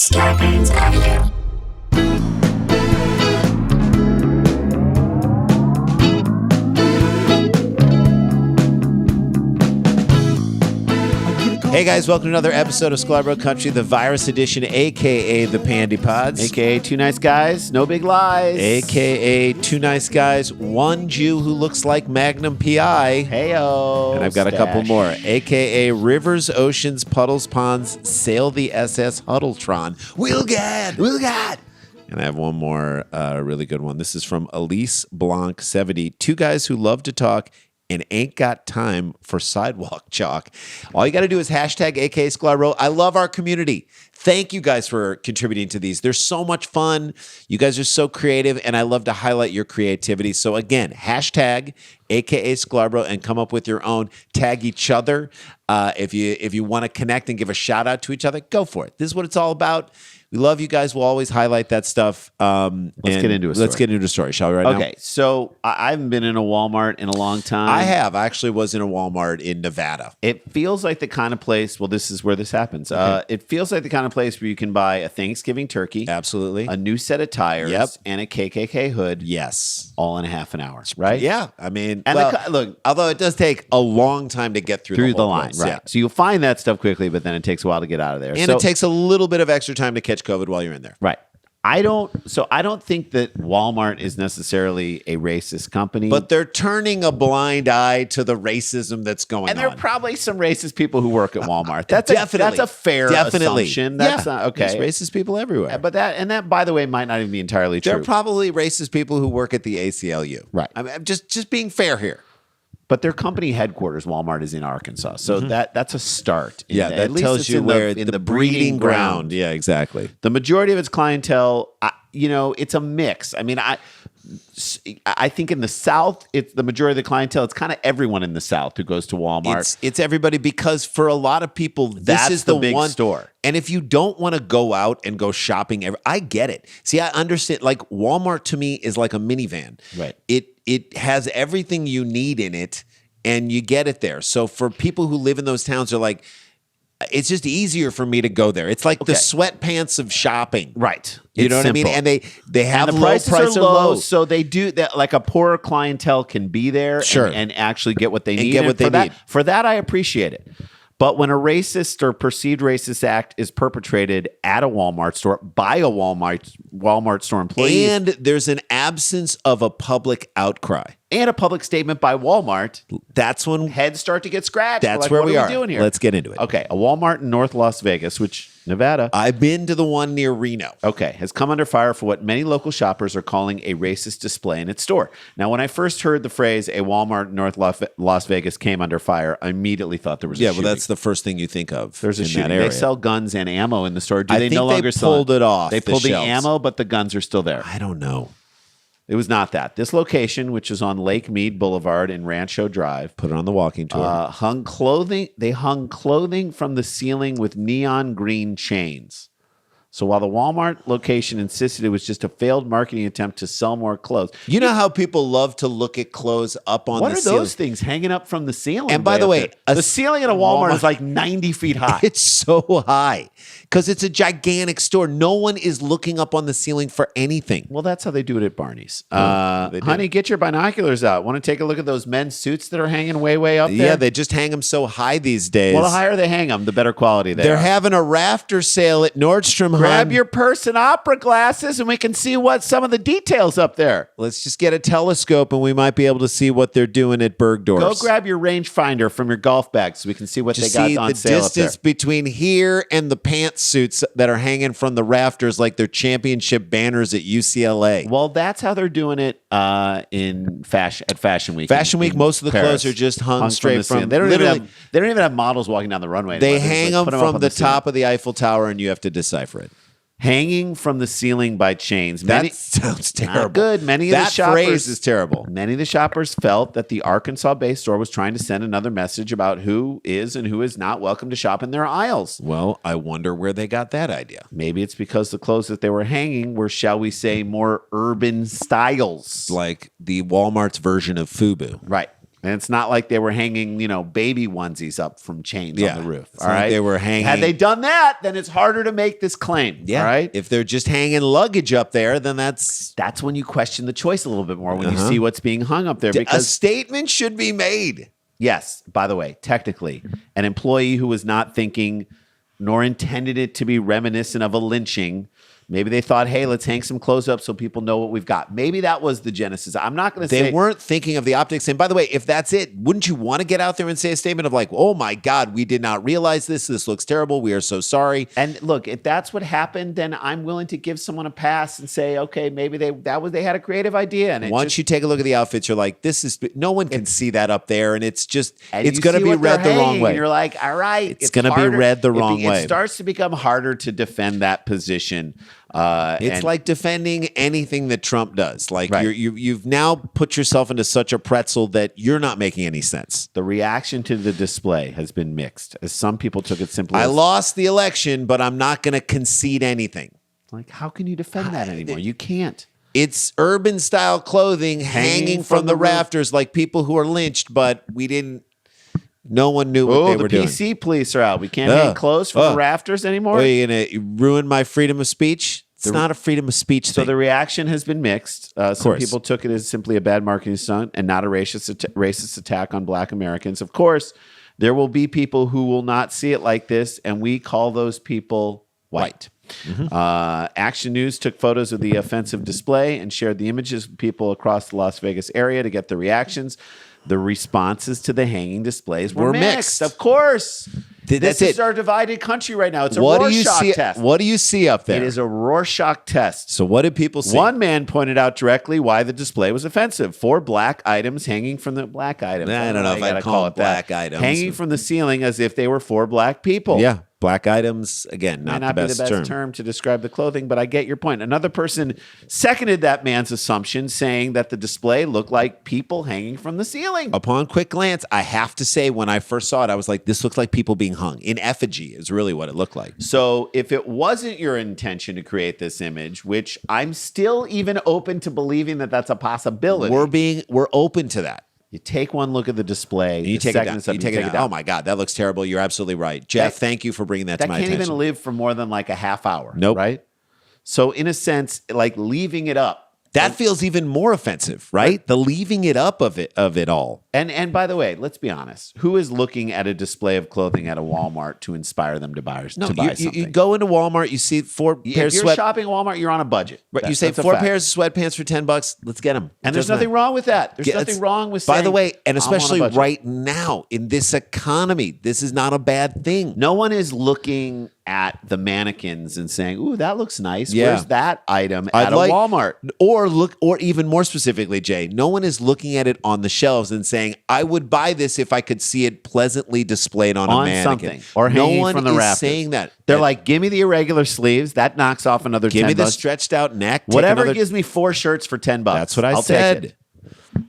Scarpins Avenue. Hey guys, welcome to another episode of Sklar Country, the virus edition, aka the Pandy Pods, aka two nice guys, no big lies, aka two nice guys, one Jew who looks like Magnum PI. Heyo, and I've got a couple more, aka rivers, oceans, puddles, ponds, sail the SS Huddletron. Wilgad. And I have one more really good one. This is from Elise Blanc 70. Two guys who love to talk and ain't got time for sidewalk chalk. All you got to do is hashtag aka Sklar. I love our community. Thank you guys for contributing to these. They're so much fun. You guys are so creative, and I love to highlight your creativity. So again, hashtag aka Sklar and come up with your own. Tag each other. If you want to connect and give a shout out to each other, go for it. This is what it's all about. We love you guys. We'll always highlight that stuff. Let's get into a story, shall we, right now? Okay, so I haven't been in a Walmart in a long time. I have. I actually was in a Walmart in Nevada. It feels like the kind of place, well, this is where this happens. Okay. It feels like the kind of place where you can buy a Thanksgiving turkey. Absolutely. A new set of tires. Yep. And a KKK hood. Yes. All in a half an hour, right? Yeah. I mean, and look, although it does take a long time to get through the line, place. right? Yeah. So you'll find that stuff quickly, but then it takes a while to get out of there. And it takes a little bit of extra time to catch COVID while you're in there. Right. I don't think that Walmart is necessarily a racist company. But they're turning a blind eye to the racism that's going on. And there are probably some racist people who work at Walmart. That's a fair assumption. That's not okay. There's racist people everywhere. But that, by the way, might not even be entirely true. There are probably racist people who work at the ACLU. Right. I mean, I'm just being fair here. But their company headquarters, Walmart, is in Arkansas. So that's a start. That tells you where in the breeding ground. Yeah, exactly. The majority of its clientele, it's a mix. I mean, I think in the South, it's the majority of the clientele. It's kind of everyone in the South who goes to Walmart. It's everybody, because for a lot of people, this is the big one store. And if you don't want to go out and go shopping, I get it. See, I understand. Like Walmart to me is like a minivan. Right. It has everything you need in it, and you get it there. So for people who live in those towns, they're like, it's just easier for me to go there. It's like the sweatpants of shopping. Right. You know what I mean? And they have and the prices are low. So they do that. Like a poorer clientele can be there and actually get what they need. For that, I appreciate it. But when a racist or perceived racist act is perpetrated at a Walmart store by a Walmart store employee, and there's an absence of a public outcry and a public statement by Walmart, that's when heads start to get scratched. That's where we are. Doing here? Let's get into it. Okay, a Walmart in North Las Vegas, Nevada. I've been to the one near Reno. Okay, has come under fire for what many local shoppers are calling a racist display in its store. Now, when I first heard the phrase "a Walmart in North Las Vegas came under fire," I immediately thought there was a shooting. Well, that's the first thing you think of. There's a in shooting. That area. They sell guns and ammo in the store. I think they pulled it off. They pulled the shelves. ammo, but the guns are still there. I don't know. It was not that. This location, which is on Lake Mead Boulevard and Rancho Drive, put it on the walking tour. Hung clothing. They hung clothing from the ceiling with neon green chains. So while the Walmart location insisted it was just a failed marketing attempt to sell more clothes. You know how people love to look at clothes up on the ceiling? What are those things hanging up from the ceiling? And by the way, the ceiling at a Walmart is like 90 feet high. It's so high because it's a gigantic store. No one is looking up on the ceiling for anything. Well, that's how they do it at Barney's. Honey, get your binoculars out. Want to take a look at those men's suits that are hanging way up there? Yeah, they just hang them so high these days. Well, the higher they hang them, the better quality they are. They're having a rafter sale at Nordstrom. Grab your purse and opera glasses, and we can see what some of the details up there. Let's just get a telescope, and we might be able to see what they're doing at Bergdorf's. Go grab your rangefinder from your golf bag so we can see what they got on sale up there. The distance between here and the pantsuits that are hanging from the rafters like they're championship banners at UCLA. Well, that's how they're doing it at Fashion Week. Fashion Week, most of the clothes are just hung straight from. They don't even have models walking down the runway. They hang them from the top of the Eiffel Tower, and you have to decipher it. Hanging from the ceiling by chains. That sounds terrible. Not good. That phrase is terrible. Many of the shoppers felt that the Arkansas-based store was trying to send another message about who is and who is not welcome to shop in their aisles. Well, I wonder where they got that idea. Maybe it's because the clothes that they were hanging were, shall we say, more urban styles. Like the Walmart's version of FUBU. Right. And it's not like they were hanging, baby onesies up from chains on the roof. All right. They were hanging. Had they done that, then it's harder to make this claim. Yeah. All right. If they're just hanging luggage up there, then that's when you question the choice a little bit more when you see what's being hung up there. Because a statement should be made. Yes. By the way, technically, an employee who was not thinking nor intended it to be reminiscent of a lynching. Maybe they thought, hey, let's hang some clothes up so people know what we've got. Maybe that was the genesis. I'm not going to say. They weren't thinking of the optics. And by the way, if that's it, wouldn't you want to get out there and say a statement of like, oh my God, we did not realize this. This looks terrible. We are so sorry. And look, if that's what happened, then I'm willing to give someone a pass and say, okay, maybe they had a creative idea. And once you take a look at the outfits, you're like, no one can see that up there. And it's going to be read the wrong way. You're like, all right. It's going to be read the wrong way. It starts to become harder to defend that position. It's like defending anything that Trump does. Like you've now put yourself into such a pretzel that you're not making any sense. The reaction to the display has been mixed. As some people took it simply. I lost the election, but I'm not going to concede anything. Like, how can you defend that anymore? You can't. It's urban style clothing hanging from the rafters, like people who are lynched, but we didn't. No one knew what they were doing. The PC police are out. We can't hang clothes from the rafters anymore. Are you going to ruin my freedom of speech? It's not a freedom of speech thing. So the reaction has been mixed. Some people took it as simply a bad marketing stunt and not a racist attack on Black Americans. Of course, there will be people who will not see it like this, and we call those people white. Mm-hmm. Action News took photos of the offensive display and shared the images with people across the Las Vegas area to get the reactions. The responses to the hanging displays were mixed. Of course. This is our divided country right now. It's a Rorschach test. What do you see up there? It is a Rorschach test. So what did people see? One man pointed out directly why the display was offensive. 4 black items hanging from the black items. I don't know if I'd call it black items. Hanging from the ceiling as if they were 4 black people. Yeah. Black items, again, not the best term to describe the clothing, but I get your point. Another person seconded that man's assumption, saying that the display looked like people hanging from the ceiling. Upon quick glance, I have to say, when I first saw it, I was like, this looks like people being hung. In effigy is really what it looked like. So if it wasn't your intention to create this image, which I'm still even open to believing that that's a possibility. We're open to that. You take one look at the display. You take it down. You take it down. Oh my God, that looks terrible. You're absolutely right, Jeff. Thank you for bringing that to my attention. That can't even live for more than like a half hour. Nope. Right. So in a sense, like leaving it up. That feels even more offensive, right? The leaving it up of it all. And by the way, let's be honest. Who is looking at a display of clothing at a Walmart to inspire them to buy something? You go into Walmart, you see 4 pairs of If you're shopping at Walmart, you're on a budget. Right, you say 4 pairs of sweatpants for $10. Let's get them. And there's nothing wrong with that. There's nothing wrong with saying, by the way, and especially right now in this economy, this is not a bad thing. No one is looking at the mannequins and saying, ooh, that looks nice. Yeah. Where's that item at a Walmart? Or even more specifically, Jay, no one is looking at it on the shelves and saying, I would buy this if I could see it pleasantly displayed on a mannequin. Something. Or hanging from the rafters. No one is saying that. They're like, give me the irregular sleeves. That knocks off another $10. Give me the stretched out neck. Whatever gives me 4 shirts for $10. That's what I'll said. Take it.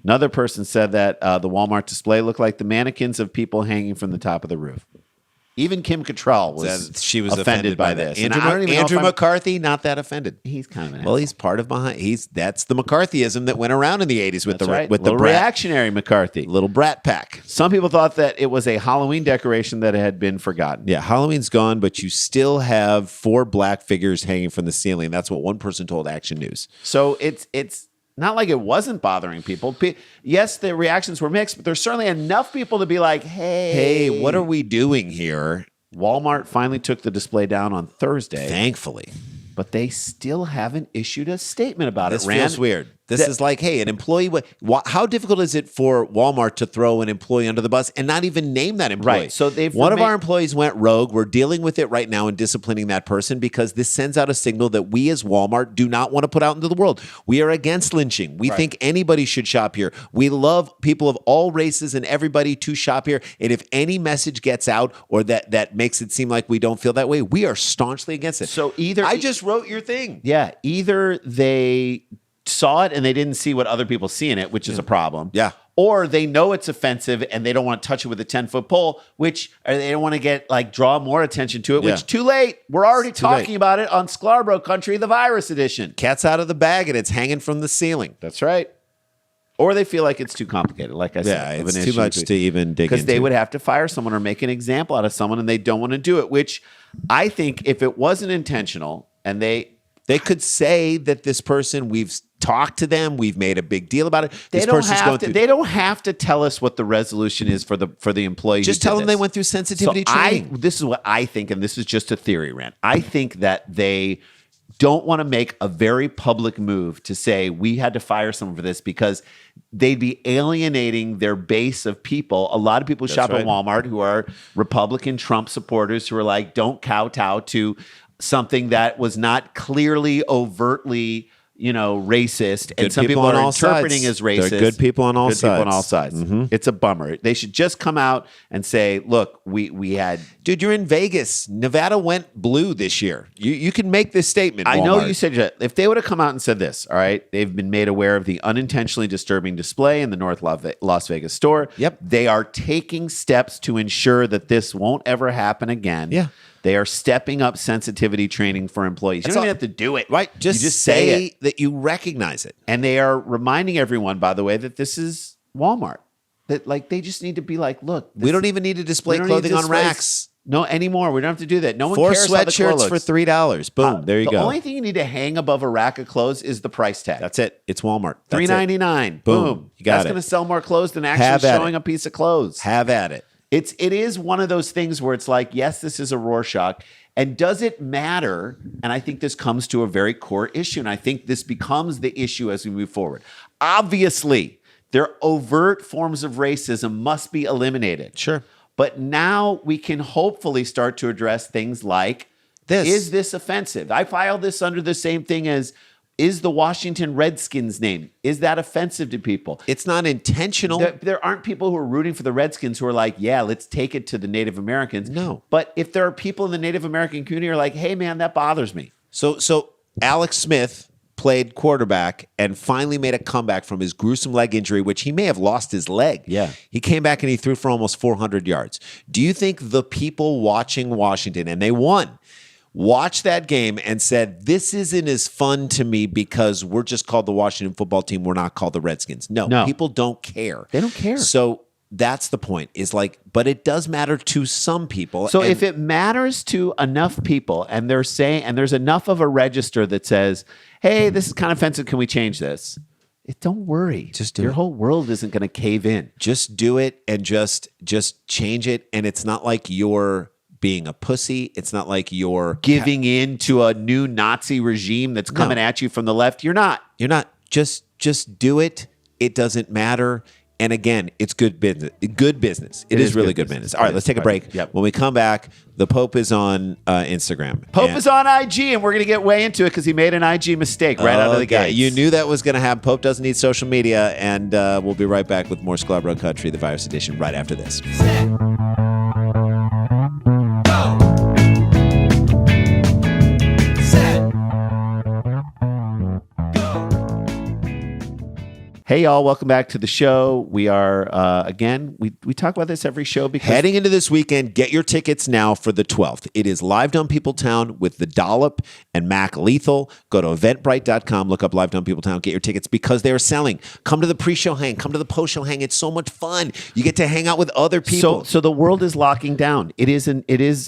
Another person said that the Walmart display looked like the mannequins of people hanging from the top of the roof. Even Kim Cattrall was offended by this. Andrew McCarthy, not that offended. He's kind of an asshole. He's part of that's the McCarthyism that went around in the 80s with the reactionary McCarthy. Little brat pack. Some people thought that it was a Halloween decoration that had been forgotten. Yeah, Halloween's gone, but you still have 4 black figures hanging from the ceiling. That's what one person told Action News. So it's not like it wasn't bothering people. Yes, the reactions were mixed, but there's certainly enough people to be like, hey, what are we doing here? Walmart finally took the display down on Thursday. Thankfully. But they still haven't issued a statement about it. This feels weird. This is like, hey, an employee. How difficult is it for Walmart to throw an employee under the bus and not even name that employee? Right. So one of our employees went rogue. We're dealing with it right now and disciplining that person because this sends out a signal that we as Walmart do not want to put out into the world. We are against lynching. We think anybody should shop here. We love people of all races and everybody to shop here. And if any message gets out or that makes it seem like we don't feel that way, we are staunchly against it. So either I just wrote your thing. Yeah. Either they saw it and they didn't see what other people see in it, which is a problem. Yeah. Or they know it's offensive and they don't want to touch it with a 10-foot pole, which they don't want to draw more attention to it, which too late. We're already talking about it on Sklar Country, the virus edition. Cat's out of the bag and it's hanging from the ceiling. That's right. Or they feel like it's too complicated. Like I said, yeah, it's too much to even dig into. Because they would have to fire someone or make an example out of someone, and they don't want to do it. Which I think, if it wasn't intentional, and they could say that this person, we've talked to them, we've made a big deal about it. They don't have to tell us what the resolution is for the employee. Just tell them they went through sensitivity training. This is what I think, and this is just a theory, Rand. I think that they don't want to make a very public move to say we had to fire someone for this, because they'd be alienating their base of people. A lot of people who shop at Walmart who are Republican Trump supporters who are like, don't kowtow to something that was not clearly, overtly, racist, and some people are interpreting as racist. They're good people on all sides. Good people on all sides. Mm-hmm. It's a bummer. They should just come out and say, look, we had... Dude, you're in Vegas. Nevada went blue this year. You can make this statement, Walmart. I know you said that. If they would have come out and said this, all right, they've been made aware of the unintentionally disturbing display in the North Las Vegas store. Yep. They are taking steps to ensure that this won't ever happen again. Yeah. They are stepping up sensitivity training for employees. You don't even have to do it. Right. Just say it. That you recognize it. And they are reminding everyone, by the way, that this is Walmart. That they just need to be like, look. We don't even need to display clothing on racks. No, anymore. We don't have to do that. No one 4 cares how the sweatshirts for $3. Boom. There you go. The only thing you need to hang above a rack of clothes is the price tag. That's it. It's Walmart. $3.99. Boom. You got That's going to sell more clothes than actually showing a piece of clothes. Have at it. It is one of those things where it's like, yes, this is a Rorschach. And does it matter? And I think this comes to a very core issue. And I think this becomes the issue as we move forward. Obviously, their overt forms of racism must be eliminated. Sure. But now we can hopefully start to address things like, is this offensive? I filed this under the same thing as, is the Washington Redskins name, is that offensive to people? It's not intentional. There aren't people who are rooting for the Redskins who are like, yeah, let's take it to the Native Americans. No. But if there are people in the Native American community who are like, hey, man, that bothers me. So Alex Smith played quarterback and finally made a comeback from his gruesome leg injury, which he may have lost his leg. Yeah. He came back and he threw for almost 400 yards. Do you think the people watching Washington, and they won, watched that game and said, this isn't as fun to me because we're just called the Washington football team, we're not called the Redskins? No. People don't care. They don't care. So that's the point, is like, but it does matter to some people. So if it matters to enough people, and they're saying, and there's enough of a register that says, hey, this is kind of offensive, can we change this? Don't worry. Just do Your it. whole world isn't going to cave in. Just do it, and just change it. And it's not like you're being a pussy. It's not like you're giving in to a new Nazi regime that's coming at you from the left. You're not. Just do it. It doesn't matter. And again, it's good business. Good business. It is really good business. All right, let's take a break. Yep. When we come back, the Pope is on Instagram. Pope is on IG, and we're going to get way into it because he made an IG mistake right out of the gate. You knew that was going to happen. Pope doesn't need social media, and we'll be right back with more Sklar Country, the Virus Edition, right after this. Hey, y'all. Welcome back to the show. We are, again, we talk about this every show because... Heading into this weekend, get your tickets now for the 12th. It is Live Down Peopletown with The Dollop and Mac Lethal. Go to eventbrite.com, look up Live Down Peopletown, get your tickets because they are selling. Come to the pre-show hang. Come to the post-show hang. It's so much fun. You get to hang out with other people. So the world is locking down. It is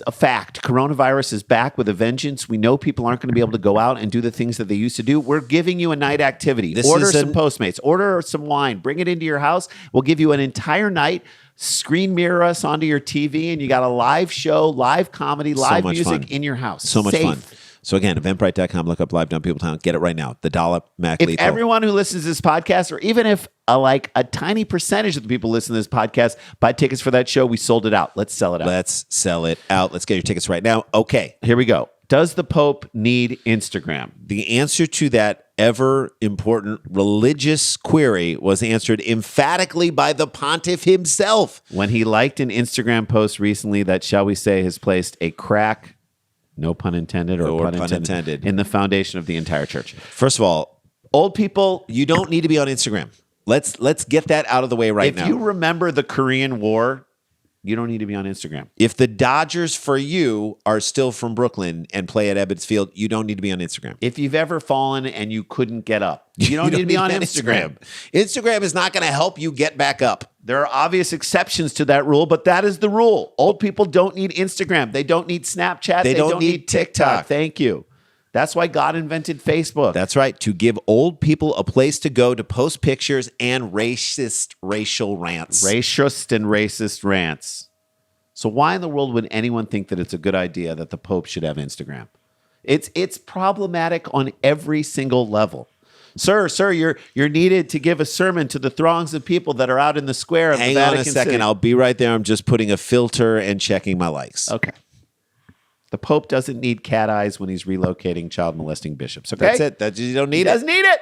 a fact. Coronavirus is back with a vengeance. We know people aren't going to be able to go out and do the things that they used to do. We're giving you a night activity. Order some Postmates. Order some wine, bring it into your house. We'll give you an entire night, screen mirror us onto your TV, and you got a live show, live comedy, live music in your house. So much fun. So again, eventbrite.com, look up Live Down Peopletown, get it right now. The Dollop, Mac Lethal. If everyone who listens to this podcast, or even if a tiny percentage of the people listening to this podcast buy tickets for that show, we sold it out. Let's sell it out. Let's sell it out. Let's get your tickets right now. Okay. Here we go. Does the Pope need Instagram? The answer to that ever important religious query was answered emphatically by the pontiff himself. When he liked an Instagram post recently that, shall we say, has placed a crack, no pun intended, or pun intended, in the foundation of the entire church. First of all, old people, you don't need to be on Instagram. Let's get that out of the way right now. If you remember the Korean War, You don't need to be on Instagram. If the Dodgers for you are still from Brooklyn and play at Ebbets Field, you don't need to be on Instagram. If you've ever fallen and you couldn't get up, you don't need to be on Instagram. Instagram is not going to help you get back up. There are obvious exceptions to that rule, but that is the rule. Old people don't need Instagram. They don't need Snapchat. They don't need TikTok. Thank you. That's why God invented Facebook. That's right. To give old people a place to go to post pictures and racial rants. Racist and racist rants. So why in the world would anyone think that it's a good idea that the Pope should have Instagram? It's problematic on every single level. Sir, you're needed to give a sermon to the throngs of people that are out in the square of the Vatican Hang on a second. City. I'll be right there. I'm just putting a filter and checking my likes. Okay. The Pope doesn't need cat eyes when he's relocating child molesting bishops. Okay? That's it. You don't need He doesn't need it.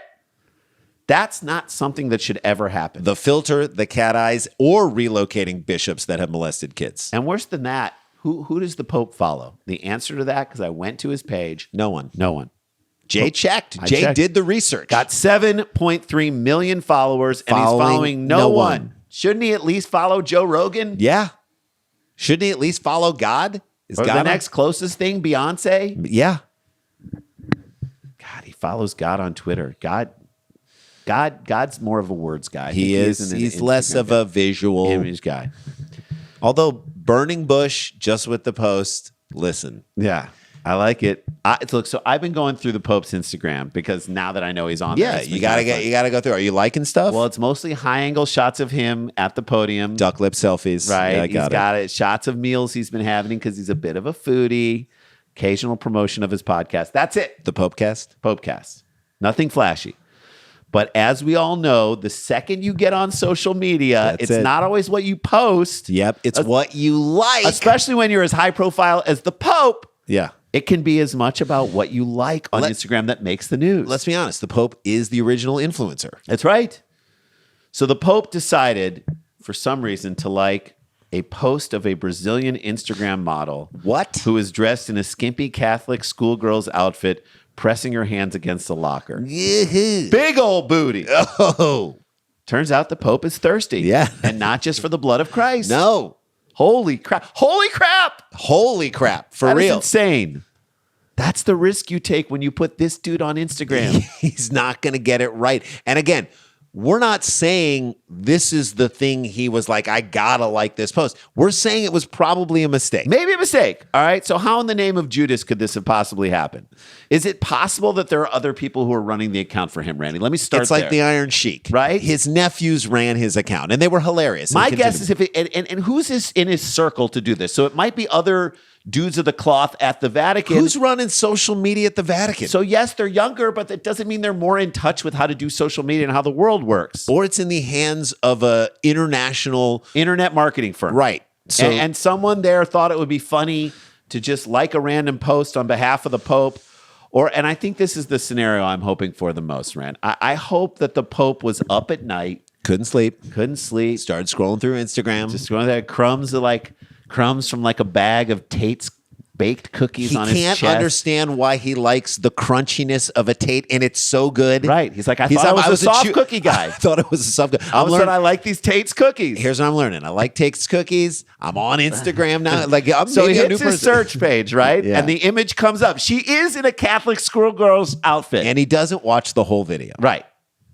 That's not something that should ever happen. The filter, the cat eyes, or relocating bishops that have molested kids. And worse than that, who does the Pope follow? The answer to that, because I went to his page. No one. Jay checked. Jay did the research. Got 7.3 million followers, and he's following no one. Shouldn't he at least follow Joe Rogan? Yeah. Shouldn't he at least follow God? Is or God the next closest thing, Beyonce? Yeah. God, he follows God on Twitter. God's more of a words guy. He is. He's less of a visual image guy. Although burning bush just with the post. Listen. Yeah. I like it. Look, so I've been going through the Pope's Instagram because now that I know he's on there. Yeah, you gotta go through. Are you liking stuff? Well, it's mostly high angle shots of him at the podium. Duck lip selfies. Right. Yeah, he's got it. Shots of meals he's been having because he's a bit of a foodie. Occasional promotion of his podcast. That's it. The Popecast? Popecast. Nothing flashy. But as we all know, the second you get on social media, it's not always what you post. Yep. It's what you like. Especially when you're as high profile as the Pope. Yeah. It can be as much about what you like on Instagram that makes the news. Let's be honest. The Pope is the original influencer. That's right. So the Pope decided, for some reason, to like a post of a Brazilian Instagram model. What? Who is dressed in a skimpy Catholic schoolgirl's outfit, pressing her hands against the locker. Big old booty. Oh. Turns out the Pope is thirsty. Yeah. And not just for the blood of Christ. No. Holy crap. Holy crap. Holy crap. For real. real. That's insane. That's the risk you take when you put this dude on Instagram. He's not going to get it right. And again, we're not saying this is the thing he was like, I gotta like this post. We're saying it was probably a mistake. Maybe a mistake. All right. So how in the name of Judas could this have possibly happened? Is it possible that there are other people who are running the account for him, Randy? Let me start It's like the Iron Sheik. Right? His nephews ran his account, and they were hilarious. My guess is and who's in his circle to do this? So it might be other dudes of the cloth at the Vatican. Who's running social media at the Vatican? So yes, they're younger, but that doesn't mean they're more in touch with how to do social media and how the world works. Or it's in the hands of a international internet marketing firm. Right. So, and someone there thought it would be funny to just like a random post on behalf of the Pope. And I think this is the scenario I'm hoping for the most, Rand. I hope that the Pope was up at night. Couldn't sleep. Started scrolling through Instagram. Just going there, crumbs from like a bag of Tate's baked cookies on his chest. He can't understand why he likes the crunchiness of a Tate, and it's so good. Right. He's like, I thought I was a soft cookie guy. I thought it was a soft cookie. All of a sudden, I like these Tate's cookies. Here's what I'm learning. I like Tate's cookies. I'm on Instagram now. So he hits his search page, right? Yeah. And the image comes up. She is in a Catholic schoolgirl's outfit. And he doesn't watch the whole video. Right.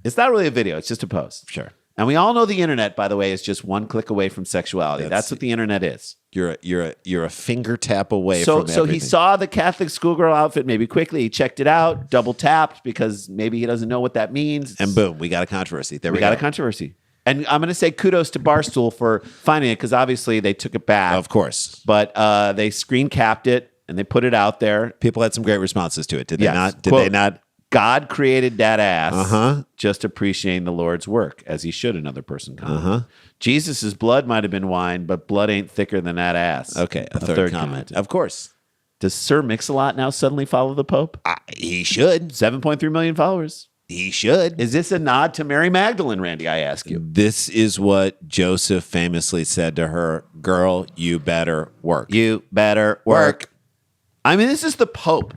It's not really a video. It's just a post. Sure. And we all know the internet, by the way, is just one click away from sexuality. That's what the internet is. You're a finger tap away from everything. So he saw the Catholic schoolgirl outfit maybe quickly. He checked it out, double tapped because maybe he doesn't know what that means. And boom, we got a controversy. We got a controversy. And I'm going to say kudos to Barstool for finding it because obviously they took it back. Of course. But they screen capped it and they put it out there. People had some great responses to it. Did they not? Did they not? God created that ass, just appreciating the Lord's work, as he should, another person comment. Jesus' blood might have been wine, but blood ain't thicker than that ass. Okay, a third comment. Of course. Does Sir Mix-a-Lot now suddenly follow the Pope? He should. 7.3 million followers. He should. Is this a nod to Mary Magdalene, Randy, I ask you? This is what Joseph famously said to her, girl, you better work. You better work. I mean, this is the Pope.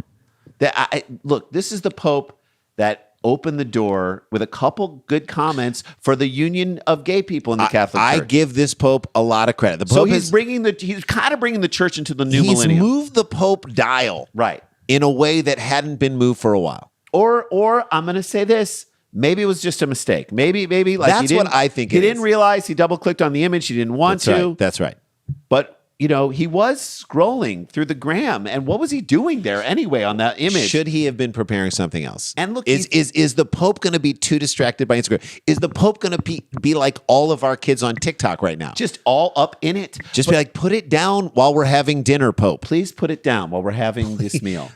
Look, this is the Pope that opened the door with a couple good comments for the union of gay people in the Catholic Church. I give this Pope a lot of credit. The Pope so he's kind of bringing the church into the new millennium. He's moved the Pope dial right in a way that hadn't been moved for a while. Or I'm going to say this. Maybe it was just a mistake. Maybe like that's what I think. He didn't realize he double clicked on the image. He didn't want to. Right. That's right. But he was scrolling through the gram, and what was he doing there anyway on that image? Should he have been preparing something else? And look, is the Pope going to be too distracted by Instagram? Is the Pope going to be like all of our kids on TikTok right now? Just all up in it. Be like, put it down while we're having dinner, Pope. Please put it down while we're having this meal.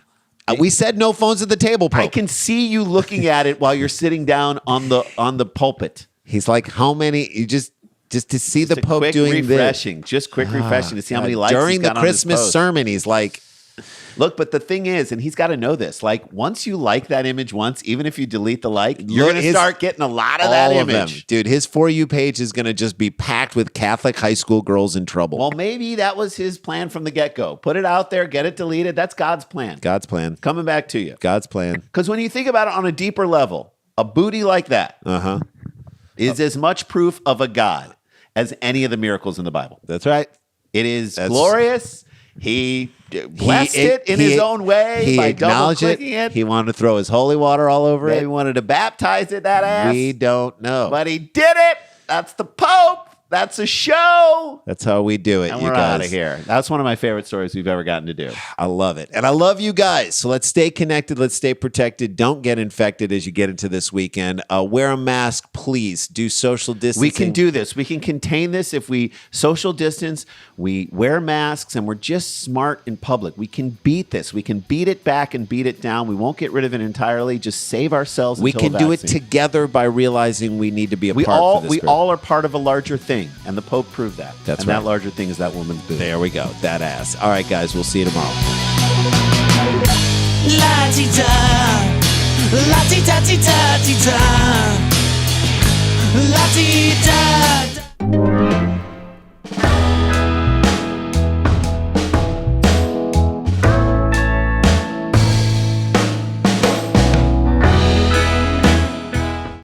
We said no phones at the table, Pope. I can see you looking at it while you're sitting down on the pulpit. He's like, how many? You just to see the Pope quick doing refreshing, this. Just quick refreshing to see how many likes during he's got the on his Christmas post. sermon. He's like, look, but the thing is, and he's got to know this. Like, once you like that image once, even if you delete the like, you're going to start getting a lot of that image. Dude, his For You page is going to just be packed with Catholic high school girls in trouble. Well, maybe that was his plan from the get-go. Put it out there, get it deleted. That's God's plan. God's plan. Coming back to you. God's plan. Because when you think about it on a deeper level, a booty like that is as much proof of a God as any of the miracles in the Bible. That's right. It is glorious. He blessed it in his own way by double-clicking it. He wanted to throw his holy water all over it. He wanted to baptize it, that ass. We don't know. But he did it. That's the Pope. That's a show. That's how we do it, and you we're guys. out of here. That's one of my favorite stories we've ever gotten to do. I love it. And I love you guys. So let's stay connected. Let's stay protected. Don't get infected as you get into this weekend. Wear a mask, please. Do social distancing. We can do this. We can contain this if we social distance, we wear masks, and we're just smart in public. We can beat this. We can beat it back and beat it down. We won't get rid of it entirely. Just save ourselves We can do it together by realizing we need to be a part of this We group. all are part of a larger thing. And the Pope proved that. That's and right. that larger thing is that woman's booty. There we go. That ass. All right, guys. We'll see you tomorrow. La-ti-da, la-ti-da-ti-da-ti-da, la-ti-da.